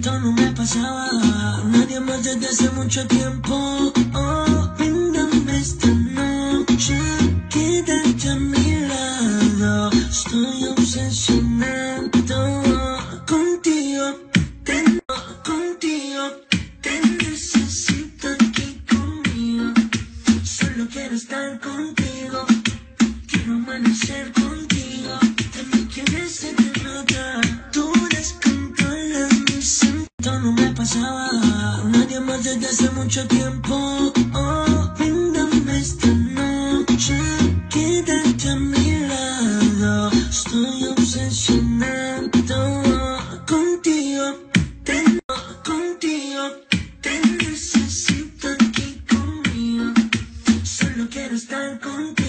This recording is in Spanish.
Esto no me pasaba, nadie más desde hace mucho tiempo. Oh, brindame esta noche, quédate a mi lado. Estoy obsesionado contigo, contigo. Te necesito aquí conmigo. Solo quiero estar contigo. Quiero amanecer contigo. También quieres ser de nota. Tú descontrolas mis sentimientos. Esto no me pasaba, nadie más desde hace mucho tiempo. Oh, brindame esta noche, quédate a mi lado. Estoy obsesionado contigo, contigo. Te necesito aquí conmigo. Solo quiero estar contigo.